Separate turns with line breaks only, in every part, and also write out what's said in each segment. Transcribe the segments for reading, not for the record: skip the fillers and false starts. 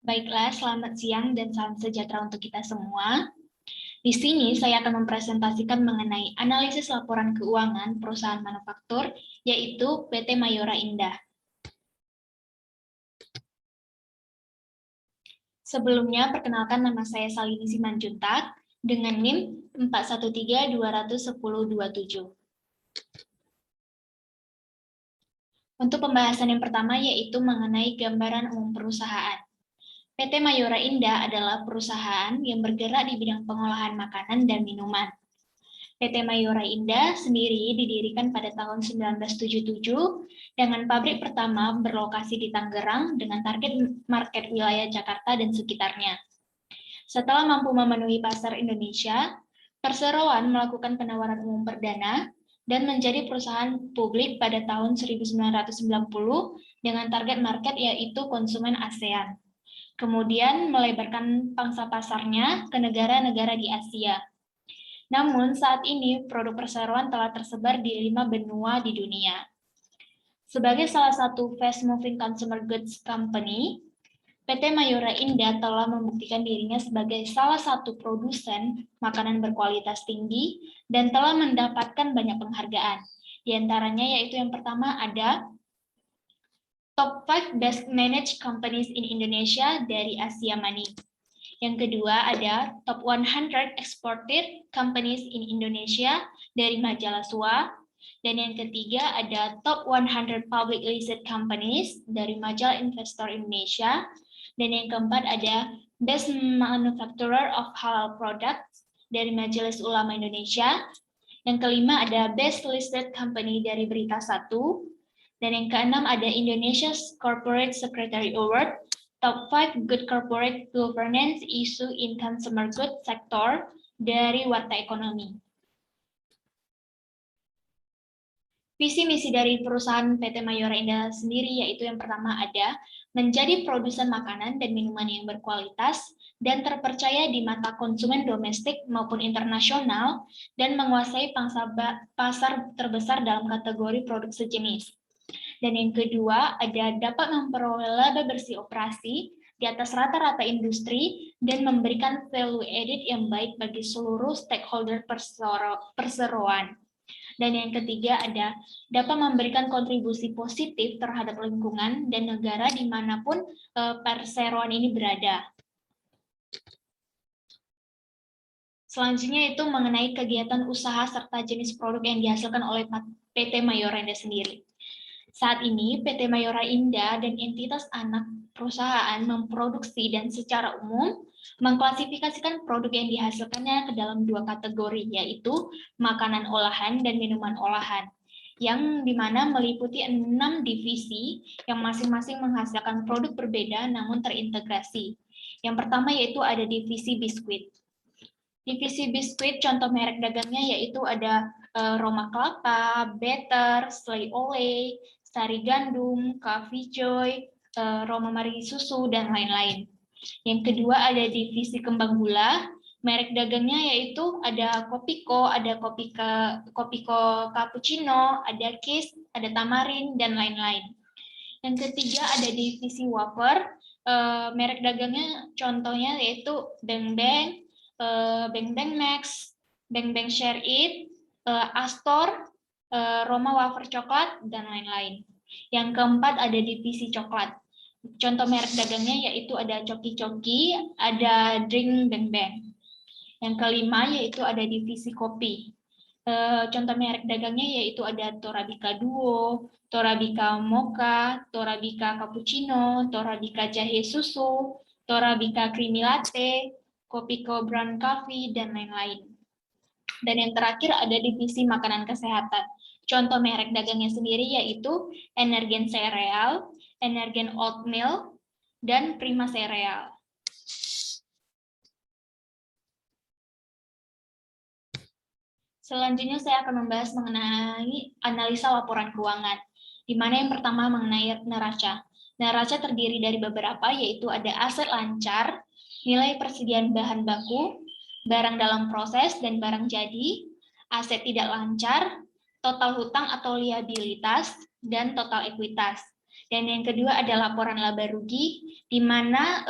Baiklah, selamat siang dan salam sejahtera untuk kita semua. Di sini saya akan mempresentasikan mengenai analisis laporan keuangan perusahaan manufaktur, yaitu PT Mayora Indah. Sebelumnya, perkenalkan nama saya Salini Simanjuntak dengan NIM 413-210-27. Untuk pembahasan yang pertama yaitu mengenai gambaran umum perusahaan. PT Mayora Indah adalah perusahaan yang bergerak di bidang pengolahan makanan dan minuman. PT Mayora Indah sendiri didirikan pada tahun 1977 dengan pabrik pertama berlokasi di Tangerang dengan target market wilayah Jakarta dan sekitarnya. Setelah mampu memenuhi pasar Indonesia, perseroan melakukan penawaran umum perdana dan menjadi perusahaan publik pada tahun 1990 dengan target market yaitu konsumen ASEAN. Kemudian melebarkan pangsa pasarnya ke negara-negara di Asia. Namun saat ini produk perseroan telah tersebar di 5 benua di dunia. Sebagai salah satu fast-moving consumer goods company, PT Mayora Indah telah membuktikan dirinya sebagai salah satu produsen makanan berkualitas tinggi dan telah mendapatkan banyak penghargaan. Di antaranya yaitu yang pertama ada Top 5 Best Managed Companies in Indonesia dari Asia Money. Yang kedua ada Top 100 Exported Companies in Indonesia dari majalah SUA. Dan yang ketiga ada Top 100 Public Listed Companies dari majalah Investor Indonesia. Dan yang keempat ada Best Manufacturer of Halal Products dari Majelis Ulama Indonesia. Yang kelima ada Best Listed Company dari Berita Satu. Dan yang keenam ada Indonesia's Corporate Secretary Award, Top 5 Good Corporate Governance Issue in Consumer Goods Sector dari Warta Ekonomi. Visi misi dari perusahaan PT Mayora Indah sendiri yaitu yang pertama ada menjadi produsen makanan dan minuman yang berkualitas dan terpercaya di mata konsumen domestik maupun internasional dan menguasai pasar terbesar dalam kategori produk sejenis. Dan yang kedua, ada dapat memperoleh laba bersih operasi di atas rata-rata industri dan memberikan value added yang baik bagi seluruh stakeholder perseroan. Dan yang ketiga, ada dapat memberikan kontribusi positif terhadap lingkungan dan negara dimanapun perseroan ini berada. Selanjutnya itu mengenai kegiatan usaha serta jenis produk yang dihasilkan oleh PT Mayora Indah sendiri. Saat ini, PT Mayora Indah dan entitas anak perusahaan memproduksi dan secara umum mengklasifikasikan produk yang dihasilkannya ke dalam 2 kategori, yaitu makanan olahan dan minuman olahan, yang dimana meliputi 6 divisi yang masing-masing menghasilkan produk berbeda namun terintegrasi. Yang pertama yaitu ada divisi biskuit. Divisi biskuit, contoh merek dagangnya yaitu ada Roma Kelapa, Better, Slay Olay, Sari Gandum, Coffee Joy, Roma Mari Susu, dan lain-lain. Yang kedua ada divisi kembang gula, merek dagangnya yaitu ada Kopiko, ada Kopiko Cappuccino, ada Kiss, ada Tamarin, dan lain-lain. Yang ketiga ada divisi wafer, merek dagangnya contohnya yaitu Bang Bang, Bang Bang Max, Bang Bang Share It, Astor, Roma Wafer Coklat, dan lain-lain. Yang keempat ada divisi coklat. Contoh merek dagangnya yaitu ada Coki-Coki, ada Drink Bang Bang. Yang kelima yaitu ada divisi kopi. Contoh merek dagangnya yaitu ada Torabika Duo, Torabika Mocha, Torabika Cappuccino, Torabika Jahe Susu, Torabika Creamy Latte, Kopiko Brown Coffee, dan lain-lain. Dan yang terakhir ada divisi makanan kesehatan. Contoh merek dagangnya sendiri yaitu Energen Cereal, Energen Oatmeal, dan Prima Cereal. Selanjutnya saya akan membahas mengenai analisa laporan keuangan, di mana yang pertama mengenai neraca. Neraca terdiri dari beberapa, yaitu ada aset lancar, nilai persediaan bahan baku, barang dalam proses dan barang jadi, aset tidak lancar, total hutang atau liabilitas, dan total ekuitas. Dan yang kedua ada laporan laba rugi, di mana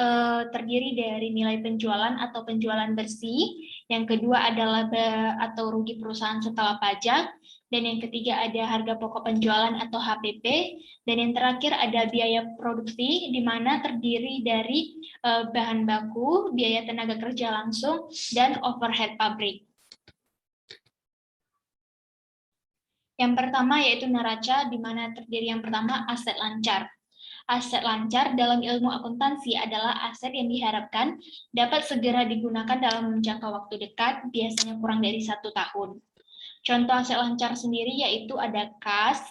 terdiri dari nilai penjualan atau penjualan bersih. Yang kedua ada laba atau rugi perusahaan setelah pajak. Dan yang ketiga ada harga pokok penjualan atau HPP. Dan yang terakhir ada biaya produksi, di mana terdiri dari bahan baku, biaya tenaga kerja langsung, dan overhead pabrik. Yang pertama yaitu neraca, di mana terdiri yang pertama aset lancar. Aset lancar dalam ilmu akuntansi adalah aset yang diharapkan dapat segera digunakan dalam jangka waktu dekat, biasanya kurang dari 1 tahun. Contoh aset lancar sendiri yaitu ada kas,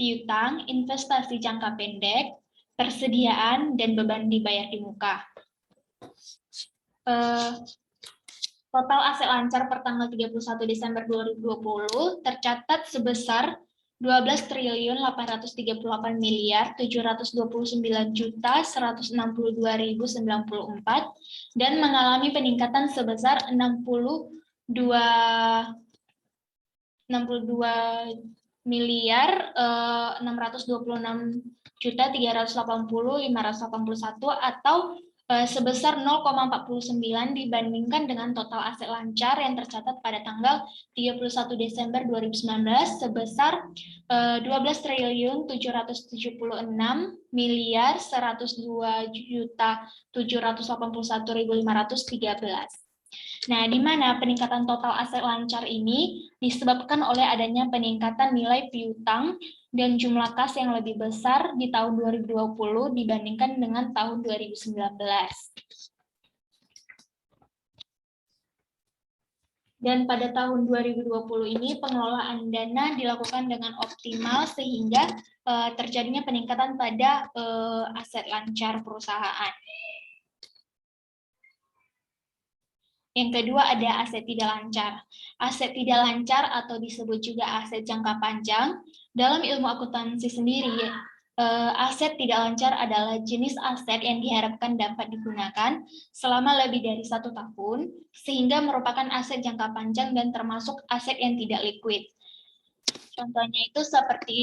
piutang, investasi jangka pendek, persediaan, dan beban dibayar di muka. Total aset lancar per tanggal 31 Desember 2020 tercatat sebesar 12.838.729.162.094 dan mengalami peningkatan sebesar 62.626.380.581 atau sebesar 0,49 dibandingkan dengan total aset lancar yang tercatat pada tanggal 31 Desember 2019 sebesar 12.776.102.781.513. Nah, di mana peningkatan total aset lancar ini disebabkan oleh adanya peningkatan nilai piutang dan jumlah kas yang lebih besar di tahun 2020 dibandingkan dengan tahun 2019. Dan pada tahun 2020 ini pengelolaan dana dilakukan dengan optimal sehingga terjadinya peningkatan pada aset lancar perusahaan. Yang kedua ada aset tidak lancar. Aset tidak lancar atau disebut juga aset jangka panjang. Dalam ilmu akuntansi sendiri, aset tidak lancar adalah jenis aset yang diharapkan dapat digunakan selama lebih dari 1 tahun, sehingga merupakan aset jangka panjang dan termasuk aset yang tidak likuid. Contohnya itu seperti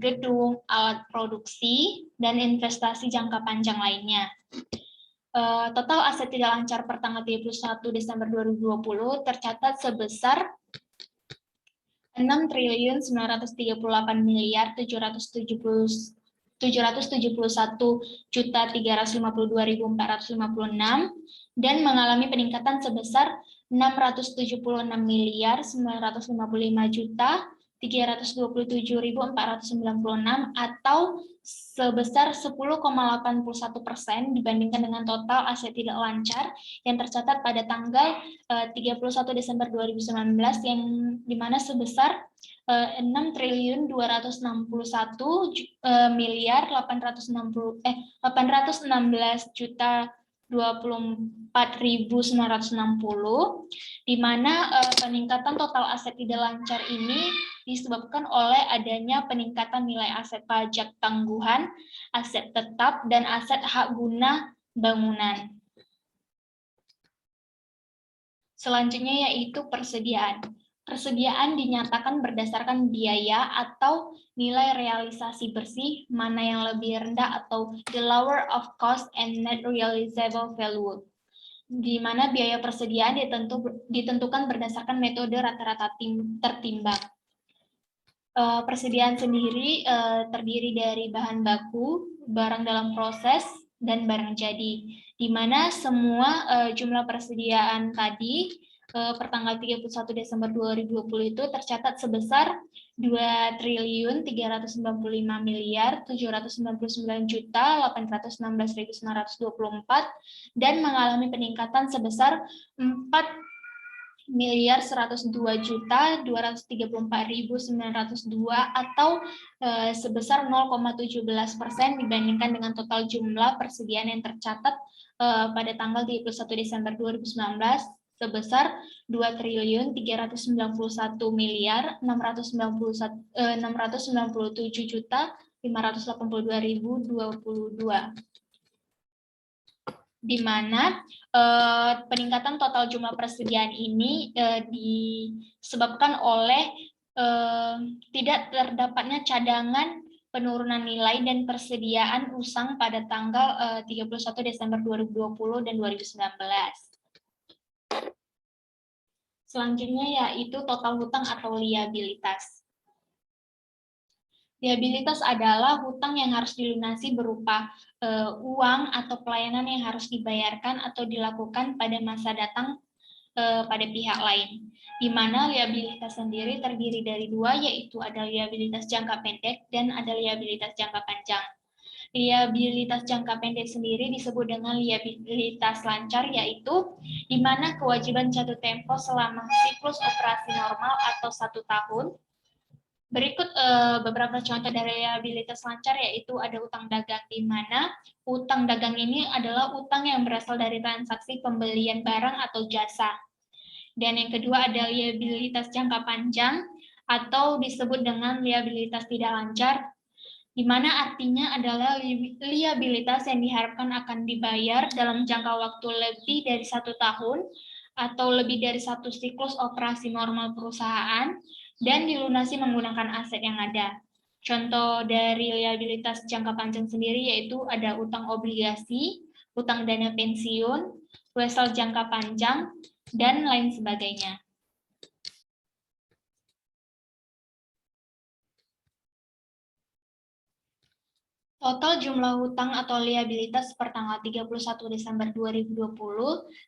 gedung, alat produksi, dan investasi jangka panjang lainnya. Total aset tidak lancar per tanggal 31 Desember 2020 tercatat sebesar 6.971.352.456 dan mengalami peningkatan sebesar 675.955.327.496 atau sebesar 10,81% dibandingkan dengan total aset tidak lancar yang tercatat pada tanggal 31 Desember 2019 yang dimana sebesar 6.816.816.960, di mana peningkatan total aset tidak lancar ini disebabkan oleh adanya peningkatan nilai aset pajak tangguhan, aset tetap, dan aset hak guna bangunan. Selanjutnya yaitu persediaan. Persediaan dinyatakan berdasarkan biaya atau nilai realisasi bersih, mana yang lebih rendah atau the lower of cost and net realizable value, di mana biaya persediaan ditentukan berdasarkan metode rata-rata tertimbang. Persediaan sendiri terdiri dari bahan baku, barang dalam proses, dan barang jadi, di mana semua jumlah persediaan tadi per tanggal 31 Desember 2020 itu tercatat sebesar 2.399.799.816.924 dan mengalami peningkatan sebesar 4.102.234.902 atau sebesar 0,17% dibandingkan dengan total jumlah persediaan yang tercatat pada tanggal 31 Desember 2019 sebesar 2.391.697.582.022, di mana peningkatan total jumlah persediaan ini disebabkan oleh tidak terdapatnya cadangan penurunan nilai dan persediaan usang pada tanggal 31 Desember 2020 dan 2019. Selanjutnya yaitu total hutang atau liabilitas. Liabilitas adalah hutang yang harus dilunasi berupa uang atau pelayanan yang harus dibayarkan atau dilakukan pada masa datang pada pihak lain, di mana liabilitas sendiri terdiri dari dua, yaitu ada liabilitas jangka pendek dan ada liabilitas jangka panjang. Liabilitas jangka pendek sendiri disebut dengan liabilitas lancar, yaitu di mana kewajiban jatuh tempo selama siklus operasi normal atau 1 tahun. Berikut beberapa contoh dari liabilitas lancar, yaitu ada utang dagang, di mana utang dagang ini adalah utang yang berasal dari transaksi pembelian barang atau jasa. Dan yang kedua ada liabilitas jangka panjang atau disebut dengan liabilitas tidak lancar, di mana artinya adalah liabilitas yang diharapkan akan dibayar dalam jangka waktu lebih dari 1 tahun atau lebih dari 1 siklus operasi normal perusahaan dan dilunasi menggunakan aset yang ada. Contoh dari liabilitas jangka panjang sendiri yaitu ada utang obligasi, utang dana pensiun, wesel jangka panjang, dan lain sebagainya. Total jumlah hutang atau liabilitas per tanggal 31 Desember 2020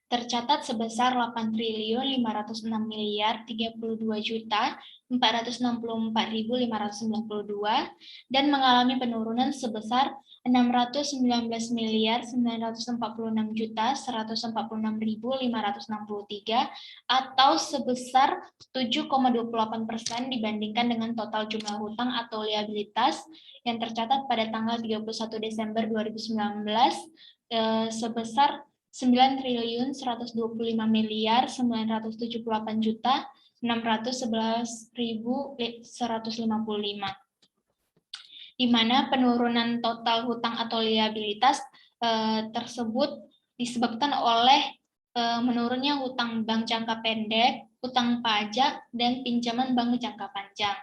tercatat sebesar 8.532.032.464.592 dan mengalami penurunan sebesar 619.946.146.563 atau sebesar 7,28% dibandingkan dengan total jumlah hutang atau liabilitas yang tercatat pada tanggal 31 Desember 2019 sebesar 9.128.978.611.155, di mana penurunan total hutang atau liabilitas tersebut disebabkan oleh menurunnya hutang bank jangka pendek, hutang pajak, dan pinjaman bank jangka panjang.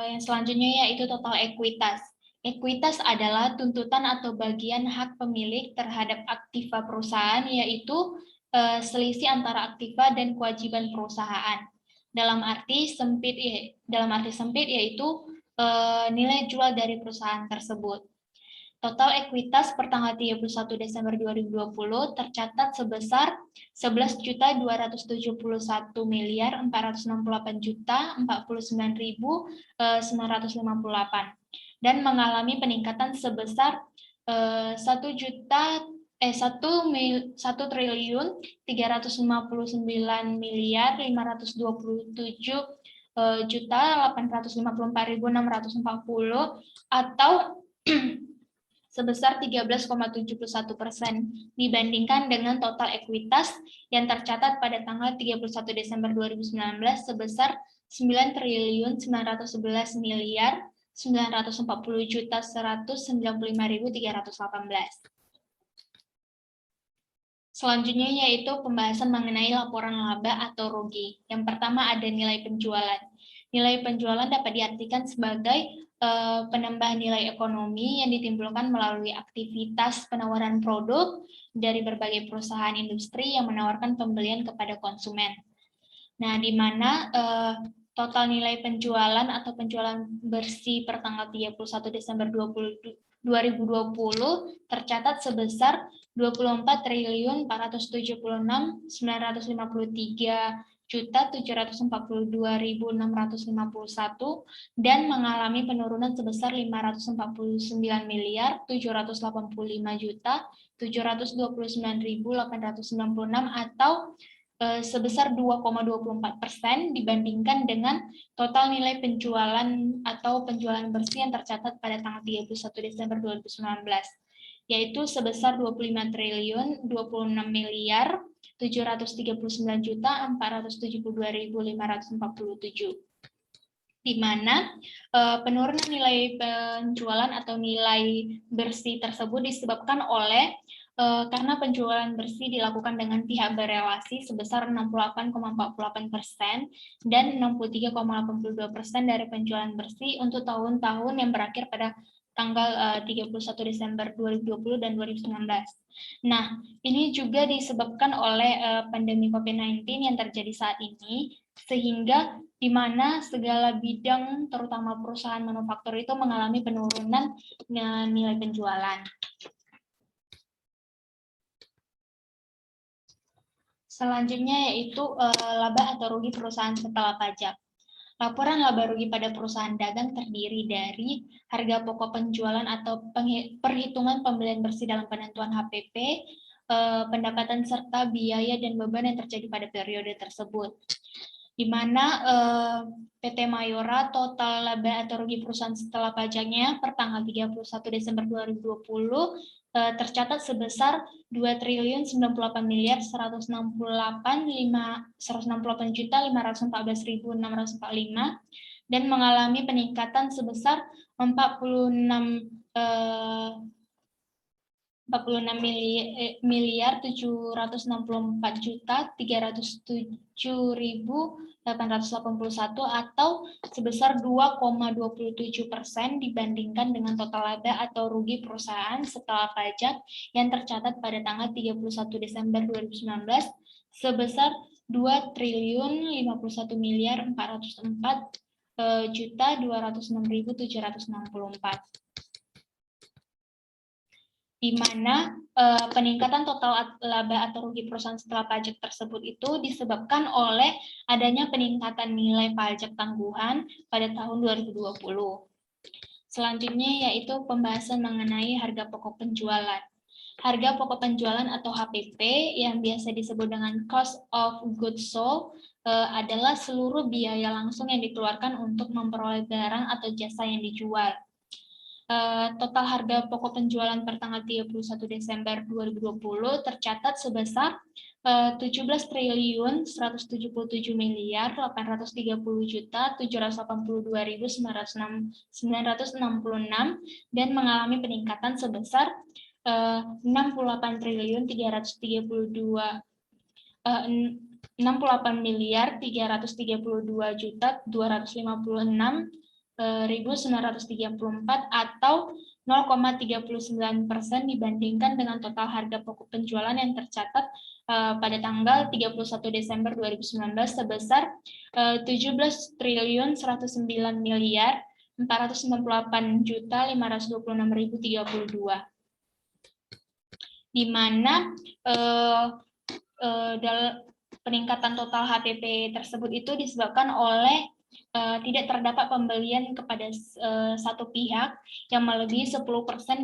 Yang selanjutnya yaitu total ekuitas. Ekuitas adalah tuntutan atau bagian hak pemilik terhadap aktiva perusahaan, yaitu selisih antara aktiva dan kewajiban perusahaan. Dalam arti sempit yaitu nilai jual dari perusahaan tersebut. Total ekuitas per tanggal 31 Desember 2020 tercatat sebesar 11.271.468.049.958 dan mengalami peningkatan sebesar 1.3.1.329.854.640 atau sebesar 13,71% dibandingkan dengan total ekuitas yang tercatat pada tanggal 31 Desember 2019 sebesar 9.911.940.195.318. Selanjutnya yaitu pembahasan mengenai laporan laba atau rugi. Yang pertama ada nilai penjualan. Nilai penjualan dapat diartikan sebagai penambah nilai ekonomi yang ditimbulkan melalui aktivitas penawaran produk dari berbagai perusahaan industri yang menawarkan pembelian kepada konsumen. Nah, di mana total nilai penjualan atau penjualan bersih per tanggal 31 Desember 2020 tercatat sebesar 24.479.943.742.651 dan mengalami penurunan sebesar 585.785.729.896 atau sebesar 2,24% dibandingkan dengan total nilai penjualan atau penjualan bersih yang tercatat pada tanggal 31 Desember 2019, yaitu sebesar 25.739.472.547, di mana penurunan nilai penjualan atau nilai bersih tersebut disebabkan oleh karena penjualan bersih dilakukan dengan pihak berelasi sebesar 68,48% dan 63,82% dari penjualan bersih untuk tahun-tahun yang berakhir pada tanggal 31 Desember 2020 dan 2019. Nah, ini juga disebabkan oleh pandemi COVID-19 yang terjadi saat ini, sehingga di mana segala bidang, terutama perusahaan manufaktur itu mengalami penurunan nilai penjualan. Selanjutnya yaitu laba atau rugi perusahaan setelah pajak. Laporan laba rugi pada perusahaan dagang terdiri dari harga pokok penjualan atau perhitungan pembelian bersih dalam penentuan HPP, pendapatan serta biaya dan beban yang terjadi pada periode tersebut. Di mana PT Mayora total laba atau rugi perusahaan setelah pajaknya per tanggal 31 Desember 2020 tercatat sebesar 2.968.514.645 dan mengalami peningkatan sebesar 46.764.307.881 atau sebesar 2,27% dibandingkan dengan total laba atau rugi perusahaan setelah pajak yang tercatat pada tanggal 31 Desember 2019 sebesar 2.551.404.206.764, di mana peningkatan total laba atau rugi perusahaan setelah pajak tersebut itu disebabkan oleh adanya peningkatan nilai pajak tangguhan pada tahun 2020. Selanjutnya yaitu pembahasan mengenai harga pokok penjualan. Harga pokok penjualan atau HPP yang biasa disebut dengan cost of goods sold adalah seluruh biaya langsung yang dikeluarkan untuk memperoleh barang atau jasa yang dijual. Total harga pokok penjualan per tanggal 31 Desember 2020 tercatat sebesar 17.137.782.966 dan mengalami peningkatan sebesar 68.332.256.934 atau 0,39% dibandingkan dengan total harga pokok penjualan yang tercatat pada tanggal 31 Desember 2019 sebesar 17.498.526.032, di mana peningkatan total HPP tersebut itu disebabkan oleh tidak terdapat pembelian kepada satu pihak yang melebihi 10%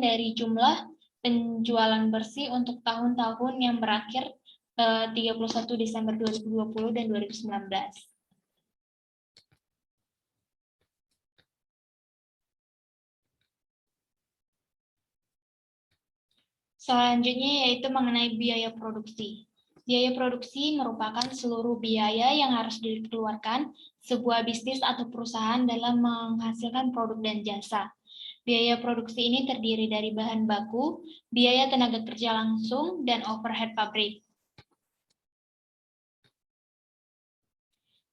dari jumlah penjualan bersih untuk tahun-tahun yang berakhir 31 Desember 2020 dan 2019. Selanjutnya yaitu mengenai biaya produksi. Biaya produksi merupakan seluruh biaya yang harus dikeluarkan sebuah bisnis atau perusahaan dalam menghasilkan produk dan jasa. Biaya produksi ini terdiri dari bahan baku, biaya tenaga kerja langsung, dan overhead pabrik.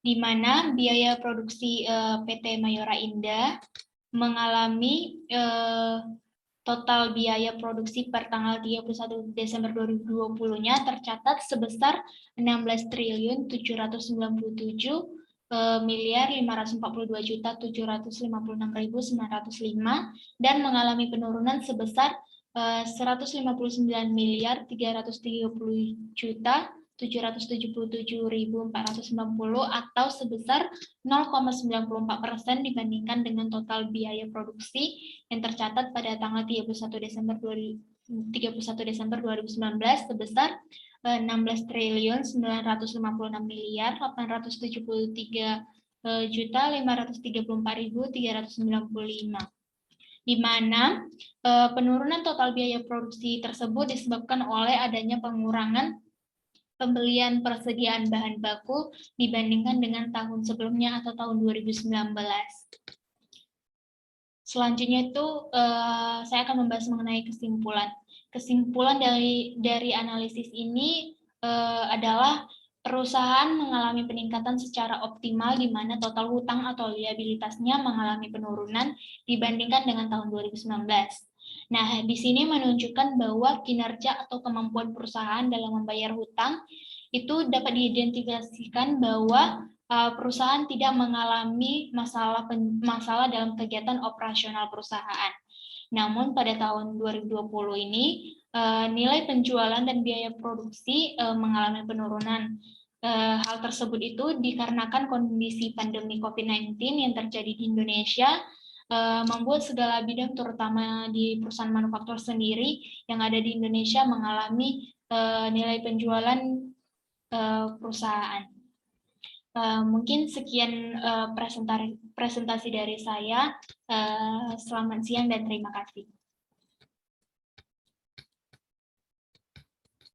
Di mana biaya produksi PT Mayora Indah mengalami total biaya produksi per tanggal 31 Desember 2020-nya tercatat sebesar 16.797.542.756.905 dan mengalami penurunan sebesar 159.330.777.490 atau sebesar 0,94% dibandingkan dengan total biaya produksi yang tercatat pada tanggal 31 Desember 2019 sebesar 16.983.873.534.395, di mana penurunan total biaya produksi tersebut disebabkan oleh adanya pengurangan pembelian persediaan bahan baku dibandingkan dengan tahun sebelumnya atau tahun 2019. Selanjutnya itu saya akan membahas mengenai kesimpulan. Kesimpulan dari analisis ini adalah perusahaan mengalami peningkatan secara optimal di mana total hutang atau liabilitasnya mengalami penurunan dibandingkan dengan tahun 2019. Nah, di sini menunjukkan bahwa kinerja atau kemampuan perusahaan dalam membayar hutang itu dapat diidentifikasikan bahwa perusahaan tidak mengalami masalah dalam kegiatan operasional perusahaan. Namun pada tahun 2020 ini nilai penjualan dan biaya produksi mengalami penurunan. Hal tersebut itu dikarenakan kondisi pandemi COVID-19 yang terjadi di Indonesia membuat segala bidang terutama di perusahaan manufaktur sendiri yang ada di Indonesia mengalami nilai penjualan perusahaan. Mungkin sekian presentasi dari saya. Selamat siang dan terima kasih.